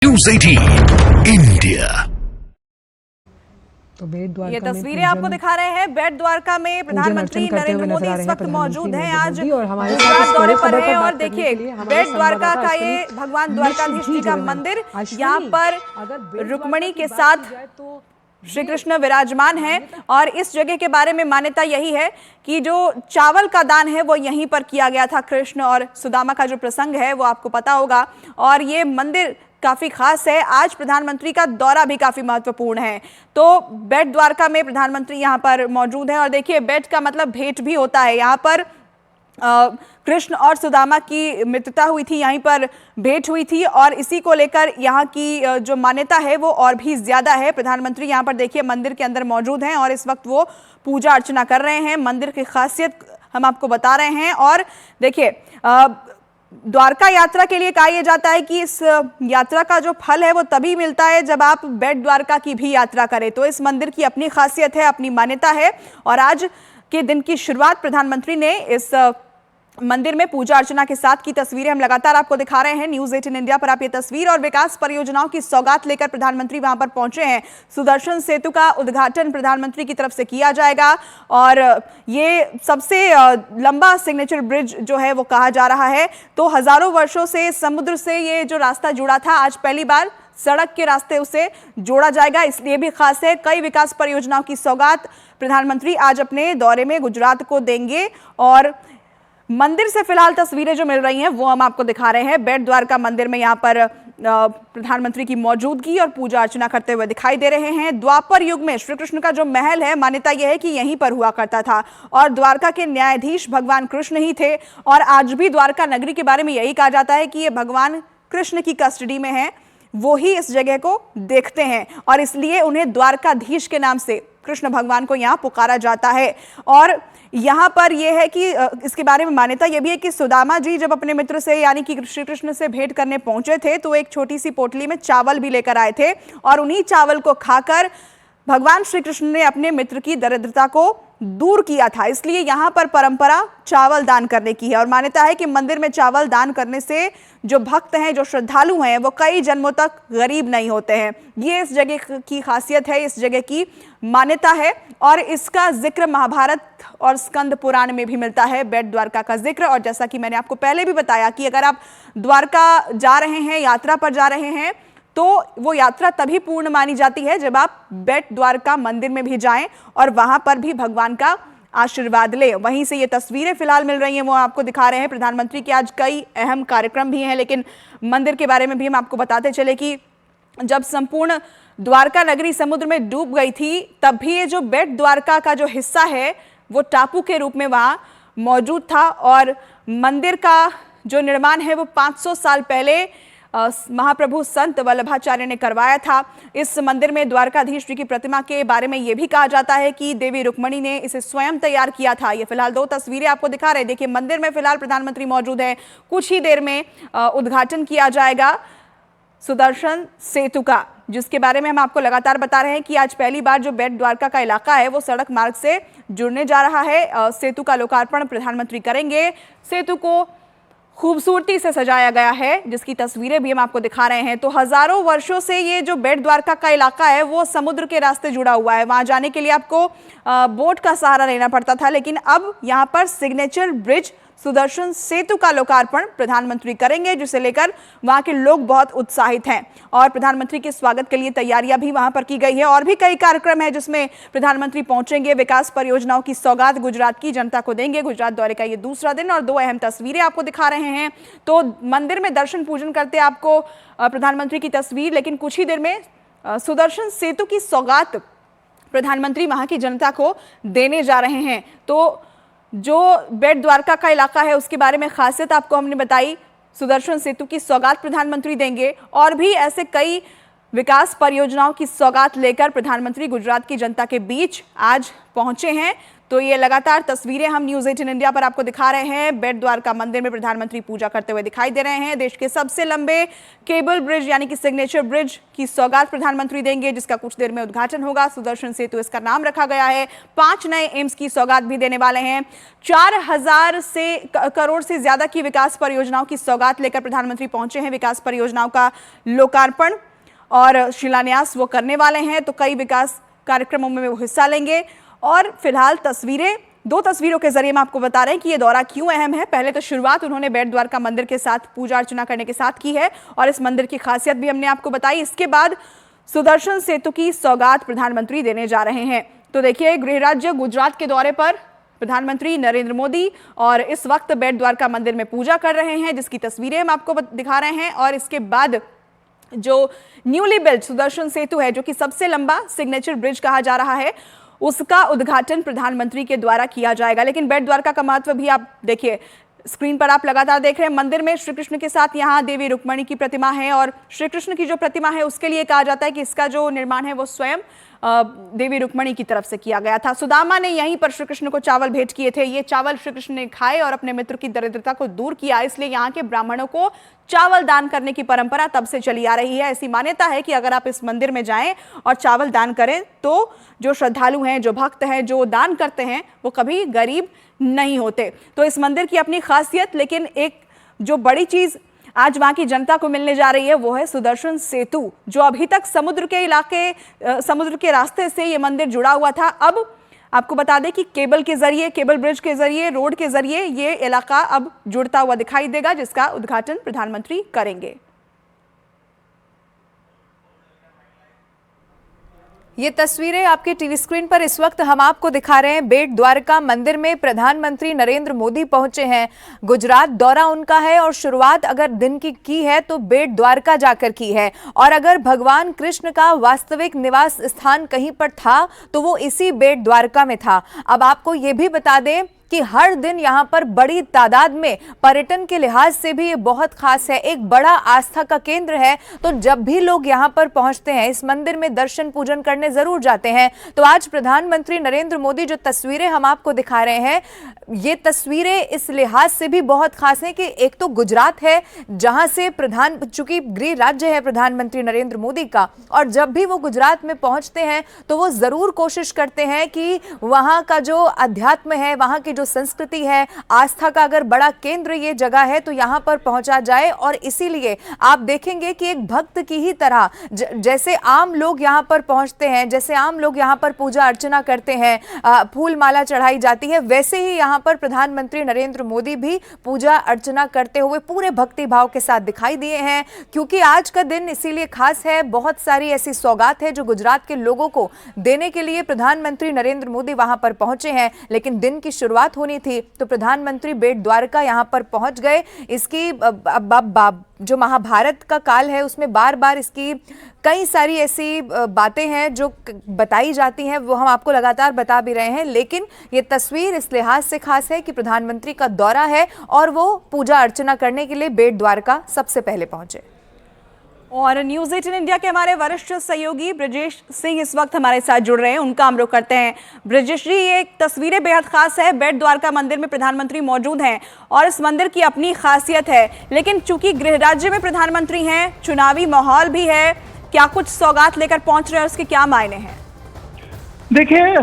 News 18 India. तो बेट द्वारका ये तस्वीरें आपको दिखा रहे हैं बेट द्वारका में प्रधानमंत्री नरेंद्र मोदी इस वक्त मौजूद हैं। आज गुजरात दौरे पर हैं और देखिए बेट द्वारका का ये भगवान द्वारकाधीश जी का मंदिर, यहाँ पर रुक्मणी के साथ श्री कृष्ण विराजमान हैं। और इस जगह के बारे में मान्यता यही है कि जो चावल का दान है वो यहीं पर किया गया था। कृष्ण और सुदामा का जो प्रसंग है वो आपको पता होगा और ये मंदिर काफी खास है। आज प्रधानमंत्री का दौरा भी काफी महत्वपूर्ण है, तो बेट द्वारका में प्रधानमंत्री यहाँ पर मौजूद हैं। और देखिए बेट का मतलब भेंट भी होता है। यहाँ पर कृष्ण और सुदामा की मित्रता हुई थी, यहीं पर भेंट हुई थी और इसी को लेकर यहाँ की जो मान्यता है वो और भी ज्यादा है। प्रधानमंत्री यहाँ पर देखिए मंदिर के अंदर मौजूद हैं और इस वक्त वो पूजा अर्चना कर रहे हैं। मंदिर की खासियत हम आपको बता रहे हैं। और देखिए द्वारका यात्रा के लिए कहा यह जाता है कि इस यात्रा का जो फल है वो तभी मिलता है जब आप बेट द्वारका की भी यात्रा करें। तो इस मंदिर की अपनी खासियत है, अपनी मान्यता है और आज के दिन की शुरुआत प्रधानमंत्री ने इस मंदिर में पूजा अर्चना के साथ की तस्वीरें हम लगातार आपको दिखा रहे हैं। न्यूज़ 18 इंडिया पर आप ये तस्वीर और विकास परियोजनाओं की सौगात लेकर प्रधानमंत्री वहां पर पहुंचे हैं। सुदर्शन सेतु का उद्घाटन प्रधानमंत्री की तरफ से किया जाएगा और ये सबसे लंबा सिग्नेचर ब्रिज जो है वो कहा जा रहा है। तो हजारों वर्षों से समुद्र से ये जो रास्ता जुड़ा था, आज पहली बार सड़क के रास्ते उसे जोड़ा जाएगा, इसलिए भी खास है। कई विकास परियोजनाओं की सौगात प्रधानमंत्री आज अपने दौरे में गुजरात को देंगे और मंदिर से फिलहाल तस्वीरें जो मिल रही हैं वो हम आपको दिखा रहे हैं। बेट द्वारका मंदिर में यहाँ पर प्रधानमंत्री की मौजूदगी और पूजा अर्चना करते हुए दिखाई दे रहे हैं। द्वापर युग में श्री कृष्ण का जो महल है, मान्यता यह है कि यहीं पर हुआ करता था और द्वारका के न्यायाधीश भगवान कृष्ण ही थे। और आज भी द्वारका नगरी के बारे में यही कहा जाता है कि ये भगवान कृष्ण की कस्टडी में है, वो ही इस जगह को देखते हैं और इसलिए उन्हें द्वारकाधीश के नाम से कृष्ण भगवान को यहाँ पुकारा जाता है। और यहाँ पर यह है कि इसके बारे में मान्यता यह भी है कि सुदामा जी जब अपने मित्र से यानी कि श्री कृष्ण से भेंट करने पहुंचे थे तो एक छोटी सी पोटली में चावल भी लेकर आए थे और उन्हीं चावल को खाकर भगवान श्री कृष्ण ने अपने मित्र की दरिद्रता को दूर किया था। इसलिए यहाँ पर परंपरा चावल दान करने की है और मान्यता है कि मंदिर में चावल दान करने से जो भक्त हैं, जो श्रद्धालु हैं, वो कई जन्मों तक गरीब नहीं होते हैं। ये इस जगह की खासियत है, इस जगह की मान्यता है और इसका जिक्र महाभारत और स्कंद पुराण में भी मिलता है, बेट द्वारका का जिक्र। और जैसा कि मैंने आपको पहले भी बताया कि अगर आप द्वारका जा रहे हैं, यात्रा पर जा रहे हैं, तो वो यात्रा तभी पूर्ण मानी जाती है जब आप बेट द्वारका मंदिर में भी जाएं और वहां पर भी भगवान का आशीर्वाद ले। वहीं से ये तस्वीरें फिलहाल मिल रही हैं वो आपको दिखा रहे हैं। प्रधानमंत्री के आज कई अहम कार्यक्रम भी हैं, लेकिन मंदिर के बारे में भी हम आपको बताते चले कि जब संपूर्ण द्वारका नगरी समुद्र में डूब गई थी तब भी ये जो बेट द्वारका का जो हिस्सा है वो टापू के रूप में वहां मौजूद था और मंदिर का जो निर्माण है वो 500 साल पहले महाप्रभु संत वल्लभाचार्य ने करवाया था। इस मंदिर में द्वारकाधीश जी की प्रतिमा के बारे में यह भी कहा जाता है कि देवी रुक्मणी ने इसे स्वयं तैयार किया था। ये फिलहाल दो तस्वीरें आपको दिखा रहे हैं। देखिए मंदिर में फिलहाल प्रधानमंत्री मौजूद है, कुछ ही देर में उद्घाटन किया जाएगा सुदर्शन सेतु का, जिसके बारे में हम आपको लगातार बता रहे हैं कि आज पहली बार जो बेट द्वारका का इलाका है वो सड़क मार्ग से जुड़ने जा रहा है। सेतु का लोकार्पण प्रधानमंत्री करेंगे। सेतु को खूबसूरती से सजाया गया है, जिसकी तस्वीरें भी हम आपको दिखा रहे हैं। तो हजारों वर्षों से ये जो बेट द्वारका का इलाका है वो समुद्र के रास्ते जुड़ा हुआ है। वहां जाने के लिए आपको बोट का सहारा लेना पड़ता था, लेकिन अब यहां पर सिग्नेचर ब्रिज सुदर्शन सेतु का लोकार्पण प्रधानमंत्री करेंगे, जिसे लेकर वहां के लोग बहुत उत्साहित हैं और प्रधानमंत्री के स्वागत के लिए तैयारियां भी वहां पर की गई है। और भी कई कार्यक्रम है जिसमें प्रधानमंत्री पहुंचेंगे, विकास परियोजनाओं की सौगात गुजरात की जनता को देंगे। गुजरात दौरे का ये दूसरा दिन और दो अहम तस्वीरें आपको दिखा रहे हैं। तो मंदिर में दर्शन पूजन करते आपको प्रधानमंत्री की तस्वीर, लेकिन कुछ ही देर में सुदर्शन सेतु की सौगात प्रधानमंत्री वहां की जनता को देने जा रहे हैं। तो जो बेट द्वारका का इलाका है उसके बारे में खासियत आपको हमने बताई। सुदर्शन सेतु की सौगात प्रधानमंत्री देंगे और भी ऐसे कई विकास परियोजनाओं की सौगात लेकर प्रधानमंत्री गुजरात की जनता के बीच आज पहुंचे हैं। तो ये लगातार तस्वीरें हम न्यूज़ 18 इंडिया पर आपको दिखा रहे हैं। बेट द्वारका मंदिर में प्रधानमंत्री पूजा करते हुए दिखाई दे रहे हैं। देश के सबसे लंबे केबल ब्रिज यानी कि सिग्नेचर ब्रिज की सौगात प्रधानमंत्री देंगे, जिसका कुछ देर में उद्घाटन होगा। सुदर्शन सेतु इसका नाम रखा गया है। 5 नए एम्स की सौगात भी देने वाले हैं। 4000 करोड़ से ज्यादा की विकास परियोजनाओं की सौगात लेकर प्रधानमंत्री पहुंचे हैं। विकास परियोजनाओं का लोकार्पण और शिलान्यास वो करने वाले हैं, तो कई विकास कार्यक्रमों में वो हिस्सा लेंगे। और फिलहाल दो तस्वीरों के जरिए हम आपको बता रहे हैं कि ये दौरा क्यों अहम है। पहले तो शुरुआत उन्होंने बेट द्वारका मंदिर के साथ पूजा अर्चना करने के साथ की है और इस मंदिर की खासियत भी हमने आपको बताई। इसके बाद सुदर्शन सेतु की सौगात प्रधानमंत्री देने जा रहे हैं। तो देखिए, गृह राज्य गुजरात के दौरे पर प्रधानमंत्री नरेंद्र मोदी और इस वक्त बेट द्वारका मंदिर में पूजा कर रहे हैं, जिसकी तस्वीरें हम आपको दिखा रहे हैं। और इसके बाद जो न्यूली बिल्ट सुदर्शन सेतु है, जो कि सबसे लंबा सिग्नेचर ब्रिज कहा जा रहा है, उसका उद्घाटन प्रधानमंत्री के द्वारा किया जाएगा। लेकिन बेट द्वारका का महत्व भी आप देखिए, स्क्रीन पर आप लगातार देख रहे हैं। मंदिर में श्री कृष्ण के साथ यहाँ देवी रुक्मिणी की प्रतिमा है और श्री कृष्ण की जो प्रतिमा है उसके लिए कहा जाता है कि इसका जो निर्माण है वो स्वयं देवी रुक्मिणी की तरफ से किया गया था। सुदामा ने यहीं पर श्री कृष्ण को चावल भेंट किए थे। ये चावल श्री कृष्ण ने खाए और अपने मित्र की दरिद्रता को दूर किया, इसलिए यहाँ के ब्राह्मणों को चावल दान करने की परंपरा तब से चली आ रही है। ऐसी मान्यता है कि अगर आप इस मंदिर में जाएं और चावल दान करें तो जो श्रद्धालु हैं, जो भक्त हैं, जो दान करते हैं, वो कभी गरीब नहीं होते। तो इस मंदिर की अपनी खासियत, लेकिन एक जो बड़ी चीज आज वहां की जनता को मिलने जा रही है वो है सुदर्शन सेतु, जो अभी तक समुद्र के रास्ते से ये मंदिर जुड़ा हुआ था। अब आपको बता दें कि केबल ब्रिज के जरिए, रोड के जरिए ये इलाका अब जुड़ता हुआ दिखाई देगा, जिसका उद्घाटन प्रधानमंत्री करेंगे। ये तस्वीरें आपके टीवी स्क्रीन पर इस वक्त हम आपको दिखा रहे हैं। बेट द्वारका मंदिर में प्रधानमंत्री नरेंद्र मोदी पहुंचे हैं। गुजरात दौरा उनका है और शुरुआत अगर दिन की है तो बेट द्वारका जाकर की है। और अगर भगवान कृष्ण का वास्तविक निवास स्थान कहीं पर था तो वो इसी बेट द्वारका में था। अब आपको ये भी बता दें कि हर दिन यहाँ पर बड़ी तादाद में पर्यटन के लिहाज से भी ये बहुत खास है, एक बड़ा आस्था का केंद्र है। तो जब भी लोग यहाँ पर पहुँचते हैं, इस मंदिर में दर्शन पूजन करने जरूर जाते हैं। तो आज प्रधानमंत्री नरेंद्र मोदी जो तस्वीरें हम आपको दिखा रहे हैं, ये तस्वीरें इस लिहाज से भी बहुत खास हैं कि एक तो गुजरात है जहाँ से चूंकि गृह राज्य है प्रधानमंत्री नरेंद्र मोदी का, और जब भी वो गुजरात में पहुँचते हैं तो वो जरूर कोशिश करते हैं कि वहाँ का जो अध्यात्म है, वहाँ की जो संस्कृति है, आस्था का अगर बड़ा केंद्र ये जगह है तो यहाँ पर पहुंचा जाए। और इसीलिए आप देखेंगे कि एक भक्त की ही तरह जैसे आम लोग यहाँ पर पहुंचते हैं, जैसे आम लोग यहाँ पर पूजा अर्चना करते हैं, फूल माला चढ़ाई जाती है, वैसे ही यहाँ पर प्रधानमंत्री नरेंद्र मोदी भी पूजा अर्चना करते हुए पूरे भक्ति भाव के साथ दिखाई दिए हैं। क्योंकि आज का दिन इसीलिए खास है, बहुत सारी ऐसी सौगात है जो गुजरात के लोगों को देने के लिए प्रधानमंत्री नरेंद्र मोदी वहां पर पहुंचे हैं। लेकिन दिन की शुरुआत होनी थी तो प्रधानमंत्री बेट द्वारका यहां पर पहुंच गए। इसकी जो महाभारत का काल है उसमें बार बार इसकी कई सारी ऐसी बातें हैं जो बताई जाती हैं, वो हम आपको लगातार बता भी रहे हैं। लेकिन ये तस्वीर इस लिहाज से खास है कि प्रधानमंत्री का दौरा है और वो पूजा अर्चना करने के लिए बेट द्वारका सबसे पहले पहुंचे। और न्यूज़ 18 इंडिया के हमारे वरिष्ठ सहयोगी ब्रजेश सिंह इस वक्त हमारे साथ जुड़ रहे हैं, उनका हम रुख करते हैं। ब्रजेश जी, ये तस्वीरें बेहद खास है। बेट द्वारका मंदिर में प्रधानमंत्री मौजूद हैं और इस मंदिर की अपनी खासियत है, लेकिन चूंकि गृह राज्य में प्रधानमंत्री हैं, चुनावी माहौल भी है, क्या कुछ सौगात लेकर पहुंच रहे हैं, उसके क्या मायने हैं? देखिए,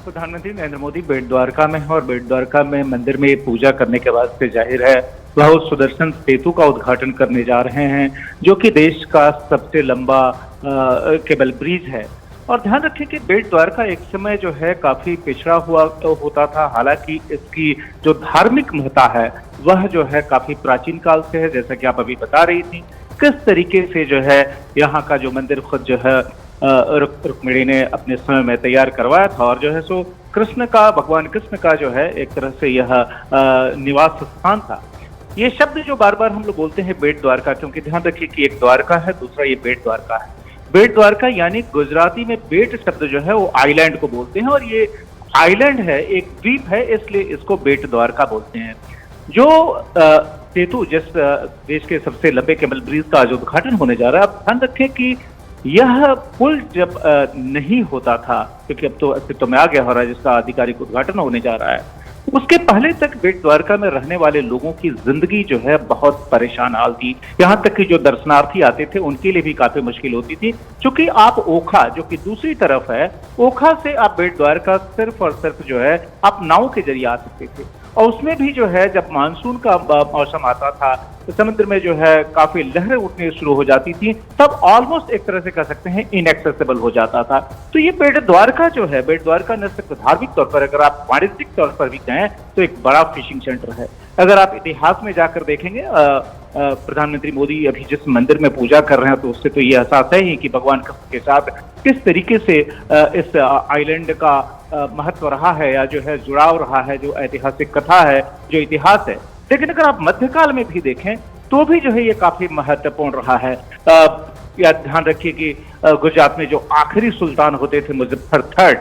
प्रधानमंत्री नरेंद्र मोदी बेट द्वारका में है और बेट द्वारका में मंदिर में पूजा करने के बाद से जाहिर है वह उस सुदर्शन सेतु का उद्घाटन करने जा रहे हैं, जो कि देश का सबसे लंबा केबल ब्रिज है। और ध्यान रखें कि बेट द्वारका एक समय जो है काफी पिछड़ा हुआ होता था। हालांकि इसकी जो धार्मिक महत्ता है वह जो है काफी प्राचीन काल से है, जैसा कि आप अभी बता रही थी किस तरीके से जो है यहाँ का जो मंदिर खुद जो है रुक्मिणी ने अपने समय में तैयार करवाया था। और जो है सो भगवान कृष्ण का जो है एक तरह से यह निवास स्थान था। ये शब्द जो बार बार हम लोग बोलते हैं बेट द्वारका, क्योंकि ध्यान रखिए कि एक द्वारका है, दूसरा ये बेट द्वारका है। बेट द्वारका यानी गुजराती में बेट शब्द जो है वो आइलैंड को बोलते हैं, और ये आइलैंड है, एक द्वीप है, इसलिए इसको बेट द्वारका बोलते हैं। जो सेतु जिस देश के सबसे लंबे केबल ब्रिज का आज उद्घाटन होने जा रहा है, आप ध्यान रखें कि यह पुल जब नहीं होता था, क्योंकि अब तो अस्तित्व में आ गया हो रहा है, जिसका आधिकारिक उद्घाटन होने जा रहा है, उसके पहले तक बेट द्वारका में रहने वाले लोगों की जिंदगी जो है बहुत परेशान हाल थी। यहाँ तक कि जो दर्शनार्थी आते थे उनके लिए भी काफी मुश्किल होती थी, क्योंकि आप ओखा, जो कि दूसरी तरफ है, ओखा से आप बेट द्वारका सिर्फ और सिर्फ जो है आप नाव के जरिए आ सकते थे। और उसमें भी जो है जब मानसून का मौसम आता था तो समुद्र में जो है काफी लहरें उठने शुरू हो जाती थी, तब ऑलमोस्ट एक तरह से कह सकते हैं इनएक्सेसिबल हो जाता था। तो ये बेट द्वारका जो है, बेट द्वारका न सिर्फ धार्मिक तौर पर, अगर आप वाणिज्यिक तौर पर भी कहें तो एक बड़ा फिशिंग सेंटर है। अगर आप इतिहास में जाकर देखेंगे, प्रधानमंत्री मोदी अभी जिस मंदिर में पूजा कर रहे हैं, तो उससे तो ये एहसास है ही कि भगवान के साथ किस तरीके से इस आइलैंड का महत्व रहा है, या जो है जुड़ाव रहा है, जो ऐतिहासिक कथा है, जो इतिहास है। लेकिन अगर आप मध्यकाल में भी देखें तो भी जो है ये काफी महत्वपूर्ण रहा है। या ध्यान रखिए कि गुजरात में जो आखिरी सुल्तान होते थे मुजफ्फर थर्ड,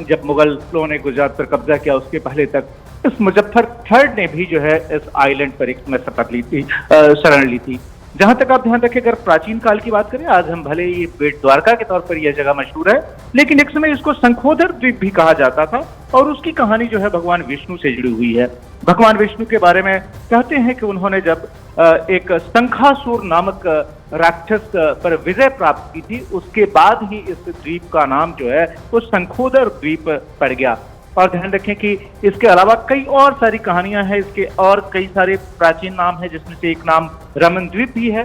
जब मुगलों ने गुजरात पर कब्जा किया, उसके पहले तक इस मुजफ्फर थर्ड ने भी जो है इस आइलैंड पर एक शपथ ली थी, शरण ली थी। जहां तक आप ध्यान रखें, अगर प्राचीन काल की बात करें, आज हम भले ये बेट द्वारका के तौर पर यह जगह मशहूर है, लेकिन एक समय इसको शंखोदर द्वीप भी कहा जाता था, और उसकी कहानी जो है भगवान विष्णु से जुड़ी हुई है। भगवान विष्णु के बारे में कहते हैं कि उन्होंने जब एक शंखासुर नामक राक्षस पर विजय प्राप्त की थी, उसके बाद ही इस द्वीप का नाम जो है वो शंखोदर द्वीप पड़ गया। और ध्यान रखें कि इसके अलावा कई और सारी कहानियां हैं इसके, और कई सारे प्राचीन नाम हैं, जिसमें से एक नाम रमन द्वीप भी है।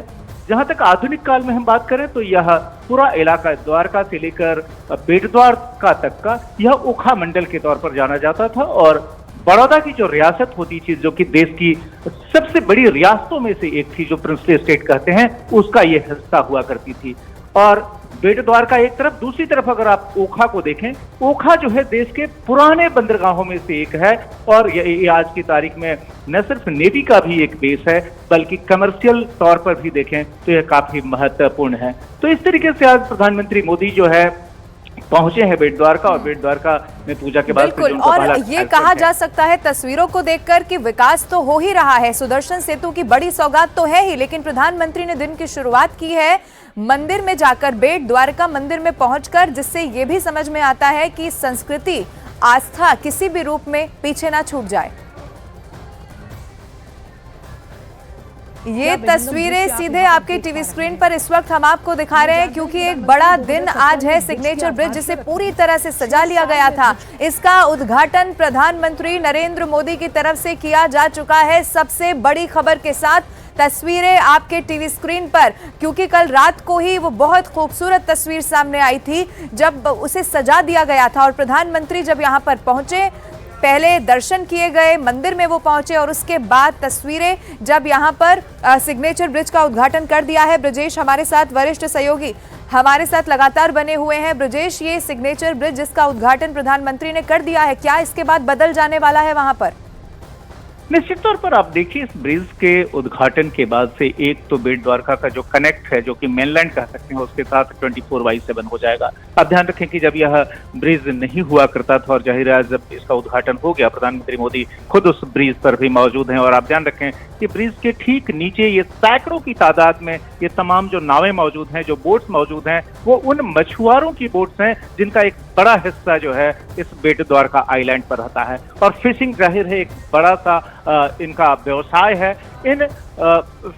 जहां तक आधुनिक काल में हम बात करें तो यह पूरा इलाका द्वारका से लेकर बेट द्वारका तक का यह ओखा मंडल के तौर पर जाना जाता था। और बड़ौदा की जो रियासत होती थी, जो कि देश की सबसे बड़ी रियासतों में से एक थी, जो प्रिंसली स्टेट कहते हैं, उसका यह हिस्सा हुआ करती थी। और बेट द्वारका एक तरफ, दूसरी तरफ अगर आप ओखा को देखें, ओखा जो है देश के पुराने बंदरगाहों में से एक है, और ये आज की तारीख में न सिर्फ नेवी का भी एक बेस है, बल्कि कमर्शियल तौर पर भी देखें तो यह काफी महत्वपूर्ण है। तो इस तरीके से आज प्रधानमंत्री मोदी जो है पहुंचे हैं बेट द्वारका, और बेट द्वारका में पूजा के बाद बिल्कुल, और ये कहा जा सकता है तस्वीरों को देखकर कि विकास तो हो ही रहा है, सुदर्शन सेतु की बड़ी सौगात तो है ही, लेकिन प्रधानमंत्री ने दिन की शुरुआत की है मंदिर में जाकर, बेट द्वारका मंदिर में पहुंचकर, जिससे ये भी समझ में आता है कि संस्कृति, आस्था किसी भी रूप में पीछे ना छूट जाए। ये तस्वीरें सीधे आपके टीवी स्क्रीन पर इस वक्त हम आपको दिखा रहे हैं, क्योंकि एक बड़ा दिन आज है। सिग्नेचर ब्रिज, जिसे पूरी तरह से सजा लिया गया था, इसका उद्घाटन प्रधानमंत्री नरेंद्र मोदी की तरफ से किया जा चुका है। सबसे बड़ी खबर के साथ तस्वीरें आपके टीवी स्क्रीन पर, क्योंकि कल रात को ही वो बहुत खूबसूरत तस्वीर सामने आई थी जब उसे सजा दिया गया था, और प्रधानमंत्री जब यहाँ पर पहुंचे, पहले दर्शन किए गए, मंदिर में वो पहुंचे, और उसके बाद तस्वीरें जब यहाँ पर सिग्नेचर ब्रिज का उद्घाटन कर दिया है। ब्रजेश हमारे साथ, वरिष्ठ सहयोगी हमारे साथ लगातार बने हुए हैं। ब्रजेश, ये सिग्नेचर ब्रिज जिसका उद्घाटन प्रधानमंत्री ने कर दिया है, क्या इसके बाद बदल जाने वाला है वहां पर? निश्चित तौर पर आप देखिए, इस ब्रिज के उद्घाटन के बाद से एक तो बेट द्वारका का जो कनेक्ट है, जो कि मेनलैंड कह सकते हैं, उसके साथ 24/7 हो जाएगा। आप ध्यान रखें कि जब यह ब्रिज नहीं हुआ करता था, और जाहिर है जब इसका उद्घाटन हो गया, प्रधानमंत्री मोदी खुद उस ब्रिज पर भी मौजूद हैं। और आप ध्यान रखें कि ब्रिज के ठीक नीचे ये सैकड़ों की तादाद में ये तमाम जो नावें मौजूद हैं, जो बोट्स मौजूद हैं, वो उन मछुआरों की बोट्स हैं जिनका एक बड़ा हिस्सा जो है इस बेट द्वारका आइलैंड पर रहता है। और फिशिंग जाहिर है एक बड़ा सा इनका व्यवसाय है। इन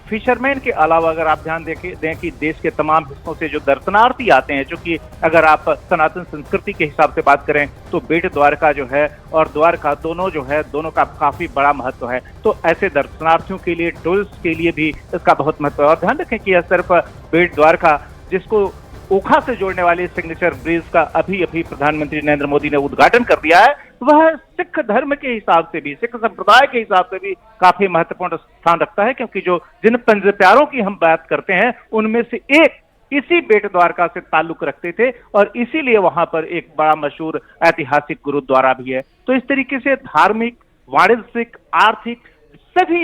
फिशरमैन के अलावा अगर आप ध्यान दें कि देश के तमाम हिस्सों से जो दर्शनार्थी आते हैं, जो कि अगर आप सनातन संस्कृति के हिसाब से बात करें तो बेट द्वारका जो है और द्वारका दोनों जो है, दोनों का काफी बड़ा महत्व है। तो ऐसे दर्शनार्थियों के लिए, टूरिस्ट के लिए भी इसका बहुत महत्व है। और ध्यान रखें कि यह सिर्फ बेट द्वारका, जिसको ओखा से जोड़ने वाले सिग्नेचर ब्रिज का अभी प्रधानमंत्री नरेंद्र मोदी ने उद्घाटन कर दिया है, वह सिख धर्म के हिसाब से भी, सिख संप्रदाय के हिसाब से भी काफी महत्वपूर्ण स्थान रखता है, क्योंकि जो जिन पंज प्यारों की हम बात करते हैं उनमें से एक इसी बेट द्वारका से ताल्लुक रखते थे, और इसीलिए वहां पर एक बड़ा मशहूर ऐतिहासिक गुरुद्वारा भी है। तो इस तरीके से धार्मिक, वाणिज्यिक, आर्थिक सभी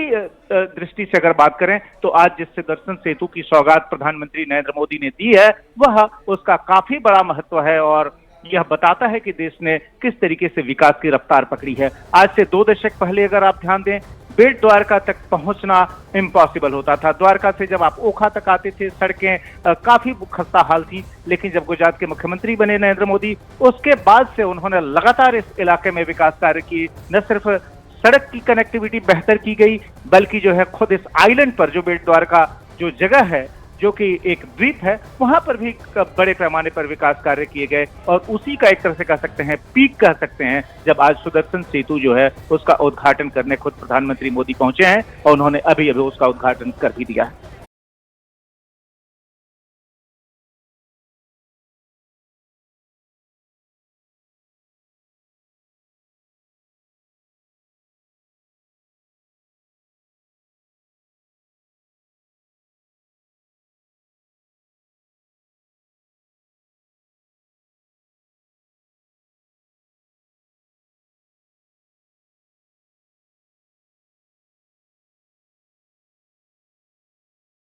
दृष्टि से अगर बात करें तो आज जिस सुदर्शन सेतु की सौगात प्रधानमंत्री नरेंद्र मोदी ने दी है, वह उसका काफी बड़ा महत्व है, और यह बताता है कि देश ने किस तरीके से विकास की रफ्तार पकड़ी है। आज से 2 दशक पहले अगर आप ध्यान दें, बेट द्वारका तक पहुंचना इम्पॉसिबल होता था। द्वारका से जब आप ओखा तक आते थे, सड़कें काफी खस्ता हाल थी, लेकिन जब गुजरात के मुख्यमंत्री बने नरेंद्र मोदी, उसके बाद से उन्होंने लगातार इस इलाके में विकास कार्य किए। न सिर्फ सड़क की कनेक्टिविटी बेहतर की गई, बल्कि जो है खुद इस आइलैंड पर जो बेट द्वारका जो जगह है, जो कि एक द्वीप है, वहां पर भी बड़े पैमाने पर विकास कार्य किए गए। और उसी का एक तरह से कह सकते हैं, पीक कह सकते हैं, जब आज सुदर्शन सेतु जो है उसका उद्घाटन करने खुद प्रधानमंत्री मोदी पहुंचे हैं और उन्होंने अभी अभी उसका उद्घाटन कर भी दिया है।